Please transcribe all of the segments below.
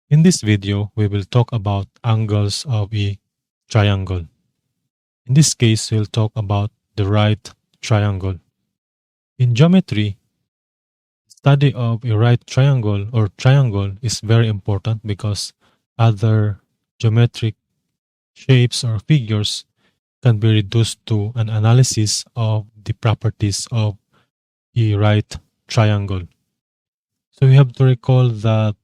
In this video, we will talk about angles of a triangle. In this case, we'll talk about the right triangle. In geometry, study of a right triangle or triangle is very important because other geometric shapes or figures can be reduced to an analysis of the properties of a right triangle. So we have to recall that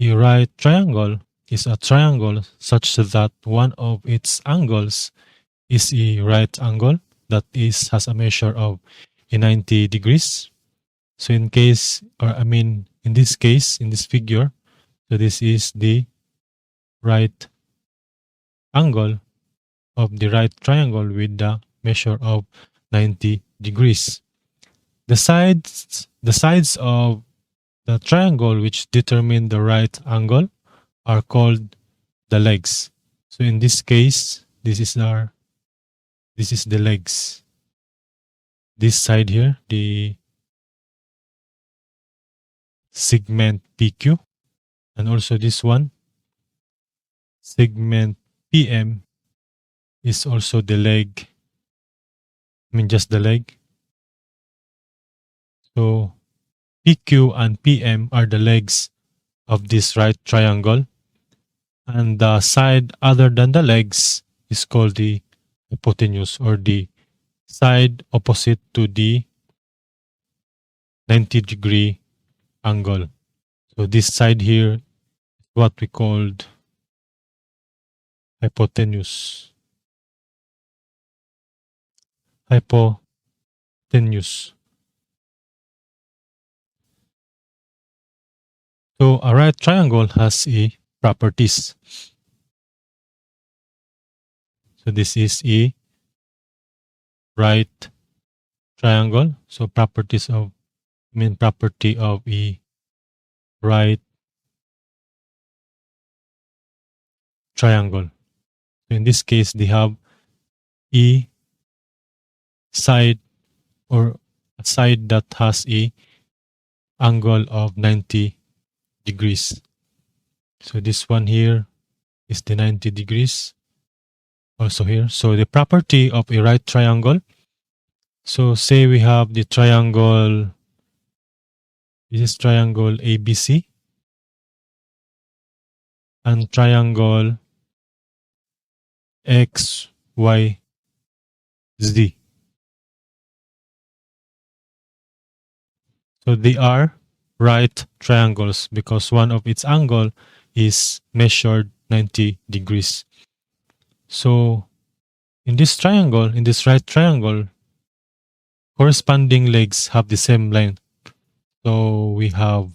a right triangle is a triangle such that one of its angles is a right angle that has a measure of 90 degrees. So in this case, in this figure, so this is the right angle of the right triangle with the measure of 90 degrees. The sides of the triangle which determine the right angle are called the legs. So in this case, this is the legs. This side here, the segment PQ, and also this one, segment PM, is also the leg. Just the leg. So PQ and PM are the legs of this right triangle, and the side other than the legs is called the hypotenuse, or the side opposite to the 90-degree angle. So this side here is what we called hypotenuse. Hypotenuse. So a right triangle has a properties. So this is a right triangle. So property of a right triangle. So in this case, they have a side, or a side that has a angle of 90 degrees. So this one here is the 90 degrees. Also here. So the property of a right triangle. So say we have the triangle. This is triangle ABC and triangle XYZ. So they are right triangles because one of its angle is measured 90 degrees. So in this right triangle, corresponding legs have the same length. So we have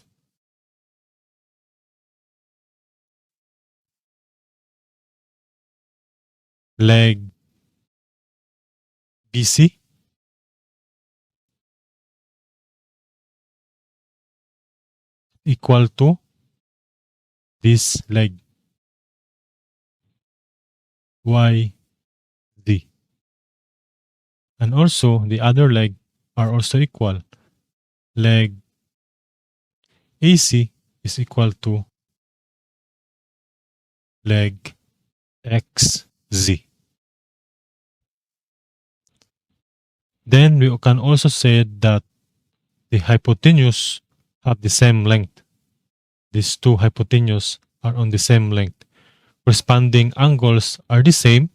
leg BC equal to this leg YZ. And also the other leg are also equal. Leg AC is equal to leg XZ. Then we can also say that the hypotenuse have the same length. These two hypotenuse are on the same length. Corresponding angles are the same,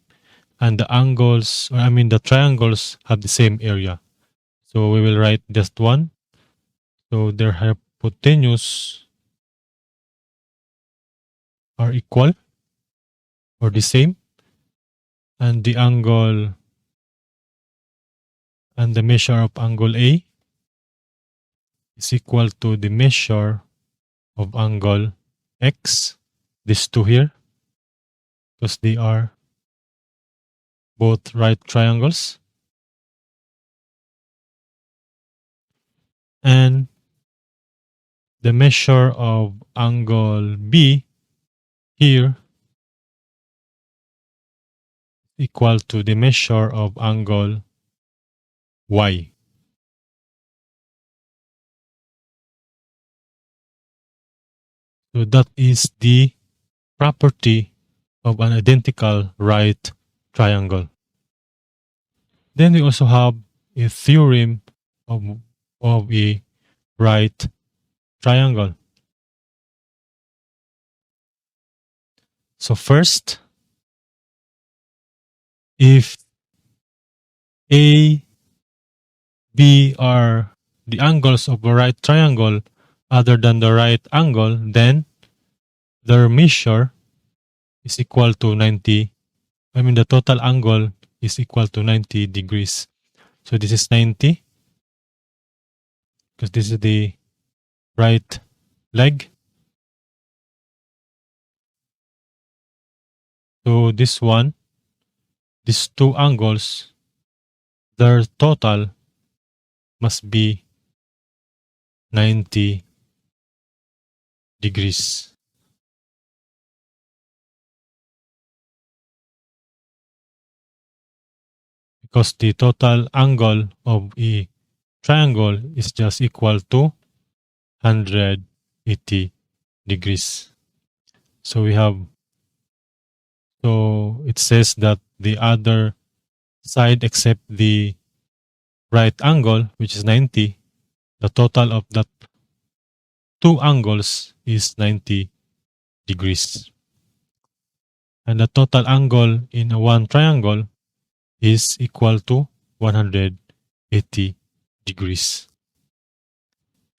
and the triangles have the same area. So we will write just one. So their hypotenuse are equal or the same, and the angle and the measure of angle A is equal to the measure of angle X, these two here, because they are both right triangles. And the measure of angle B here equal to the measure of angle Y. So that is the property of an identical right triangle. Then we also have a theorem of a right triangle. So first, if A, B are the angles of a right triangle other than the right angle, then their measure is equal to 90. The total angle is equal to 90 degrees. So this is 90 because this is the right leg. So this one, these two angles, their total must be 90 degrees. Because the total angle of a triangle is just equal to 180 degrees. So it says that the other side except the right angle, which is 90, the total of that two angles is 90 degrees. And the total angle in a one triangle is equal to 180 degrees.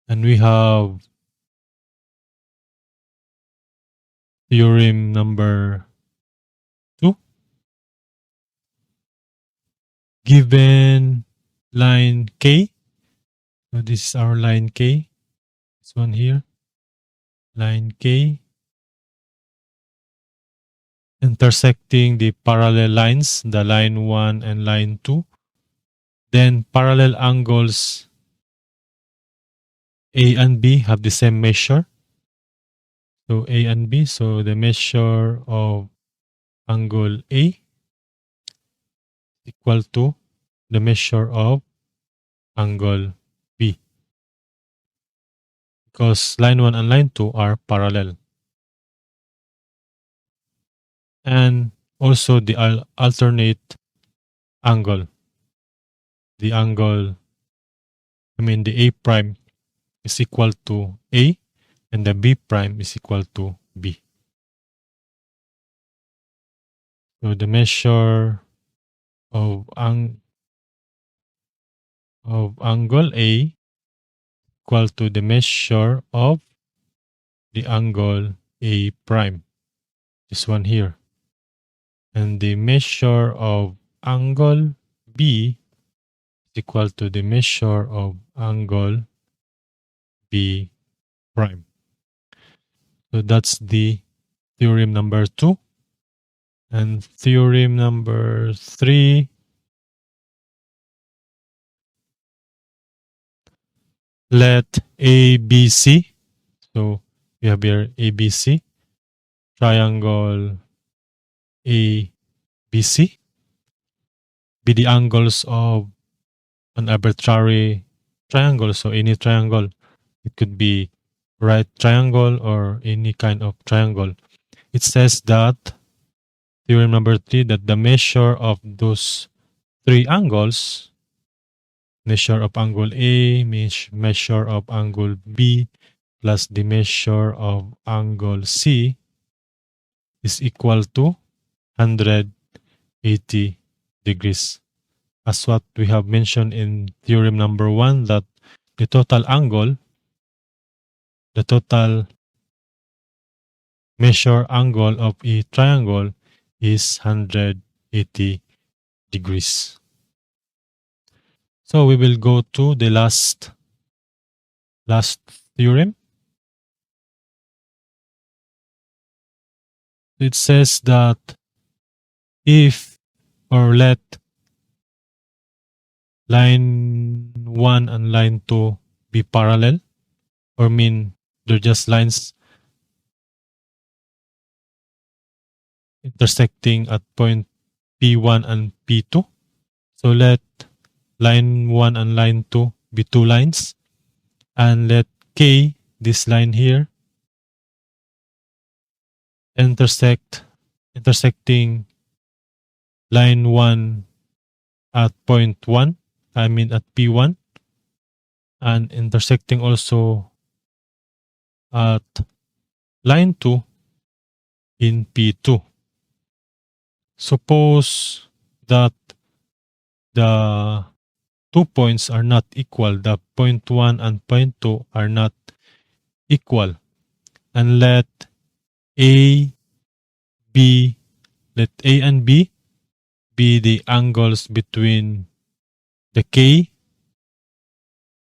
And we have theorem number 2. Given line K, so this is our line K, this one here, line K, intersecting the parallel lines, the line 1 and line 2, then parallel angles A and B have the same measure. So A and B, so the measure of angle A equal to the measure of angle B, because line 1 and line 2 are parallel. And also the alternate angle, the angle, the A prime is equal to A and the B prime is equal to B. So the measure of angle A equal to the measure of the angle A prime, this one here. And the measure of angle B is equal to the measure of angle B prime. So that's the theorem number 2. And theorem number 3, let ABC, so we have here ABC, triangle ABC, be the angles of an arbitrary triangle. So any triangle, it could be right triangle or any kind of triangle. It says that theorem number 3, that the measure of those three angles, measure of angle A, measure of angle B, plus the measure of angle C is equal to 180 degrees. As what we have mentioned in theorem number 1, that the total angle, the total measure angle of a triangle is 180 degrees. So we will go to the last theorem. It says that if or let line 1 and line 2 be parallel, or they're just lines intersecting at point P1 and P2. So let line 1 and line 2 be two lines, and let K, this line here, intersecting line 1 at point 1, I mean at P1, and intersecting also at line 2 in P2. Suppose that the 2 points are not equal, the point 1 and point 2 are not equal, and let A and B be the angles between the K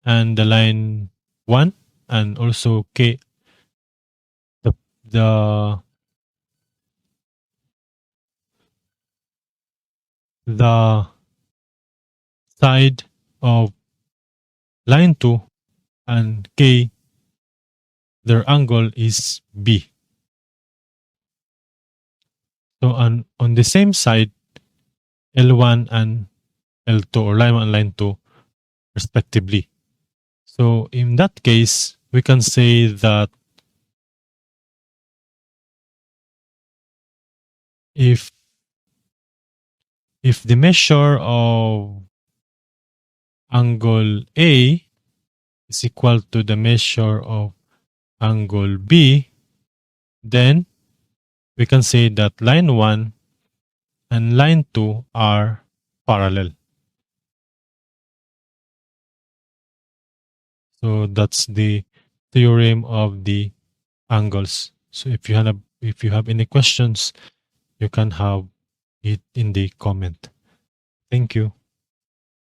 and the line 1, and also K, the side of line 2 and K, their angle is B. So on the same side, L1 and L2, or line 1 and line 2 respectively. So in that case, we can say that if the measure of angle A is equal to the measure of angle B, then we can say that line 1 and line 2 are parallel. So that's the theorem of the angles. So if you have any questions, you can have it in the comment. Thank you.